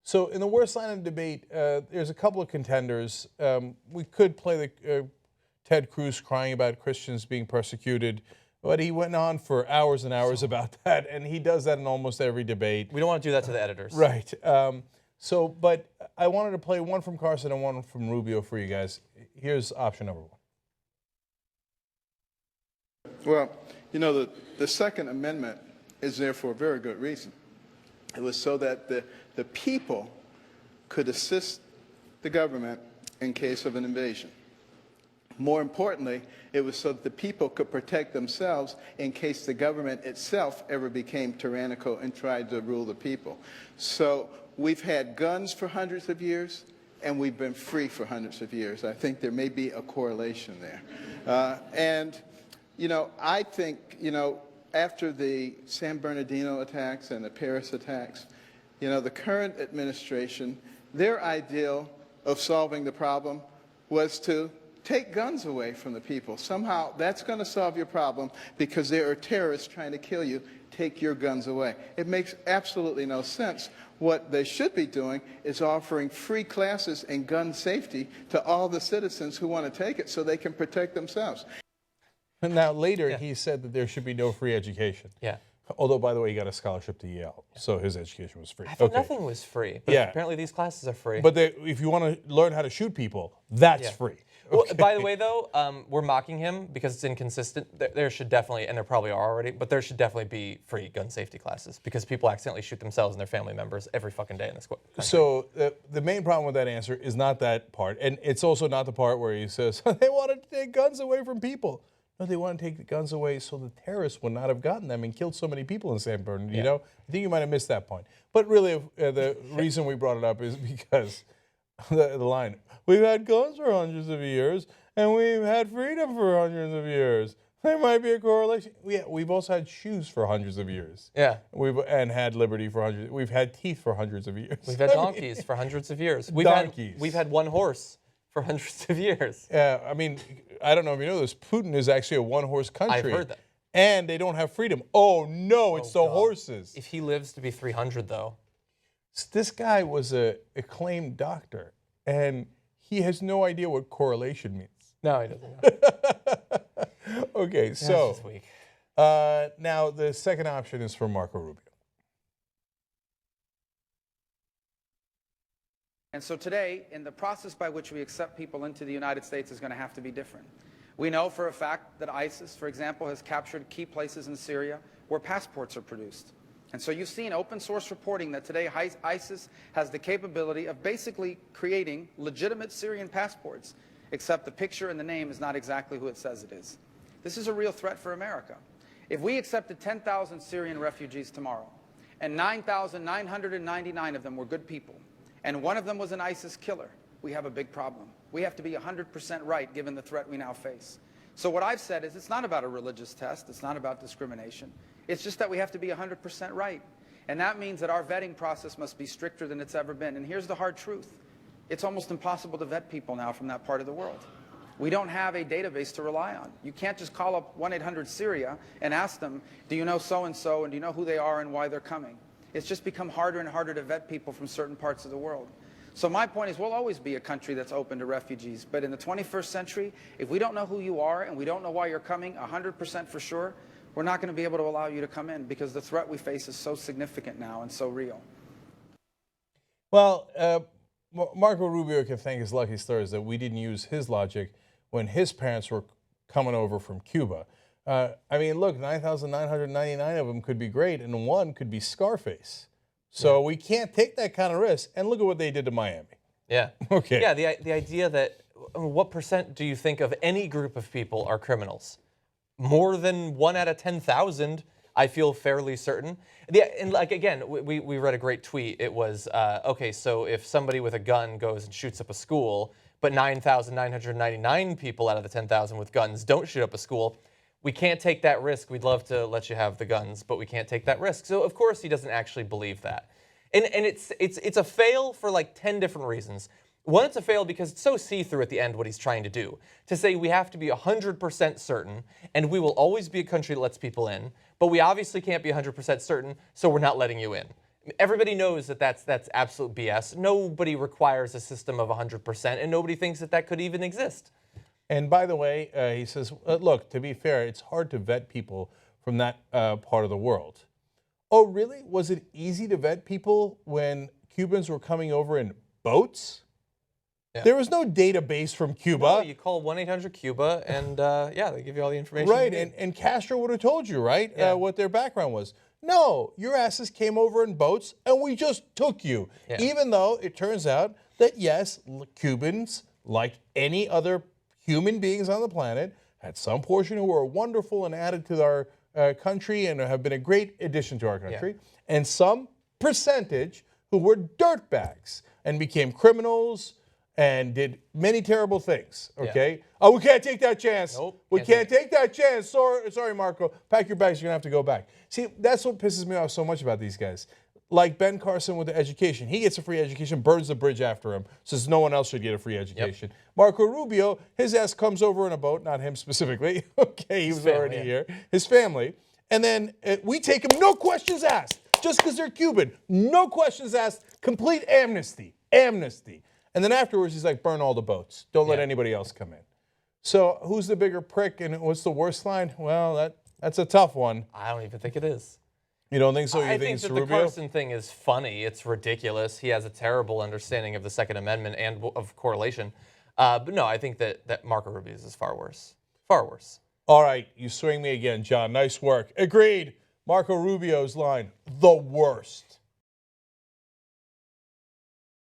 So in the worst line of debate, there's a couple of contenders. We could play the Ted Cruz crying about Christians being persecuted, but he went on for hours and hours about that, and he does that in almost every debate. We don't want to do that to the editors. Right. But I wanted to play one from Carson and one from Rubio for you guys. Here's option number one. Well, you know, the Second Amendment is there for a very good reason. It was so that the people could assist the government in case of an invasion. More importantly, it was so that the people could protect themselves in case the government itself ever became tyrannical and tried to rule the people. So we've had guns for hundreds of years, and we've been free for hundreds of years. I think there may be a correlation there. You know, I think, you know, after the San Bernardino attacks and the Paris attacks, you know, the current administration, their ideal of solving the problem was to take guns away from the people. Somehow that's going to solve your problem because there are terrorists trying to kill you. Take your guns away. It makes absolutely no sense. What they should be doing is offering free classes in gun safety to all the citizens who want to take it so they can protect themselves. Now, later, he said that there should be no free education. Yeah. Although, by the way, he got a scholarship to Yale, so his education was free. I thought nothing was free, but apparently these classes are free. But if you want to learn how to shoot people, that's free. Well, by the way, though, we're mocking him because it's inconsistent. There should definitely, and there probably are already, but there should definitely be free gun safety classes because people accidentally shoot themselves and their family members every fucking day in this country. So the main problem with that answer is not that part, and it's also not the part where he says they wanted to take guns away from people. No, they want to take the guns away so the terrorists would not have gotten them and killed so many people in San Bernardino. You know, I think you might have missed that point. But really, the reason we brought it up is because the line, we've had guns for hundreds of years, and we've had freedom for hundreds of years. There might be a correlation. We've also had shoes for hundreds of years. Yeah. And had liberty for hundreds. We've had teeth for hundreds of years. We've had donkeys for hundreds of years. We've had one horse for hundreds of years. Yeah, I mean, I don't know if you know this, Putin is actually a one-horse country. I've heard that. And they don't have freedom. Oh, no, it's the horses. If he lives to be 300, though. This guy was an acclaimed doctor, and he has no idea what correlation means. No, he doesn't know. Okay, so that's weak. Now the second option is for Marco Rubio. And so today, in the process by which we accept people into the United States is going to have to be different. We know for a fact that ISIS, for example, has captured key places in Syria where passports are produced. And so you've seen open source reporting that today ISIS has the capability of basically creating legitimate Syrian passports, except the picture and the name is not exactly who it says it is. This is a real threat for America. If we accepted 10,000 Syrian refugees tomorrow, and 9,999 of them were good people, and one of them was an ISIS killer, we have a big problem. We have to be 100% right given the threat we now face. So what I've said is it's not about a religious test, it's not about discrimination. It's just that we have to be 100% right. And that means that our vetting process must be stricter than it's ever been. And here's the hard truth. It's almost impossible to vet people now from that part of the world. We don't have a database to rely on. You can't just call up 1-800-SYRIA and ask them, do you know so-and-so, and do you know who they are and why they're coming? It's just become harder and harder to vet people from certain parts of the world. So my point is we'll always be a country that's open to refugees. But in the 21st century, if we don't know who you are and we don't know why you're coming 100% for sure, we're not going to be able to allow you to come in because the threat we face is so significant now and so real. Well, Marco Rubio can thank his lucky stars that we didn't use his logic when his parents were coming over from Cuba. I mean, look, 9,999 of them could be great, and one could be Scarface. So we can't take that kind of risk. And look at what they did to Miami. Yeah. Okay. Yeah, the idea that, what percent do you think of any group of people are criminals? More than 1 out of 10,000, I feel fairly certain. Yeah, and like, again, we read a great tweet. It was, okay, so if somebody with a gun goes and shoots up a school, but 9,999 people out of the 10,000 with guns don't shoot up a school, we can't take that risk. We'd love to let you have the guns, but we can't take that risk. So of course he doesn't actually believe that. And it's a fail for like 10 different reasons. One, it's a fail because it's so see-through at the end what he's trying to do. To say we have to be 100% certain, and we will always be a country that lets people in, but we obviously can't be 100% certain, so we're not letting you in. Everybody knows that that's absolute BS. Nobody requires a system of 100%, and nobody thinks that that could even exist. And by the way, he says, look, to be fair, it's hard to vet people from that part of the world. Oh, really? Was it easy to vet people when Cubans were coming over in boats? Yeah. There was no database from Cuba. No, you call 1-800-CUBA, and yeah, they give you all the information. Right, and Castro would have told you, right, what their background was. No, your asses came over in boats, and we just took you. Yeah. Even though it turns out that, yes, Cubans, like any other human beings on the planet, had some portion who were wonderful and added to our country and have been a great addition to our country, and some percentage who were dirtbags and became criminals and did many terrible things, okay? Yeah. Oh, we can't take that chance. Nope. We can't take that chance. Sorry, Marco. Pack your bags. You're going to have to go back. See, that's what pisses me off so much about these guys. Like Ben Carson with the education. He gets a free education, burns the bridge after him, says no one else should get a free education. Yep. Marco Rubio, his ass comes over in a boat, not him specifically. Okay, he was already here. His family. And then we take him, no questions asked. Just because they're Cuban. No questions asked. Complete amnesty. Amnesty. And then afterwards, he's like, burn all the boats. Don't let anybody else come in. So who's the bigger prick and what's the worst line? Well, that's a tough one. I don't even think it is. You don't think so? I think that Rubio? The Carson thing is funny. It's ridiculous. He has a terrible understanding of the Second Amendment and of correlation. But no, I think that Marco Rubio's is far worse. Far worse. All right, you swing me again, John. Nice work. Agreed. Marco Rubio's line, the worst.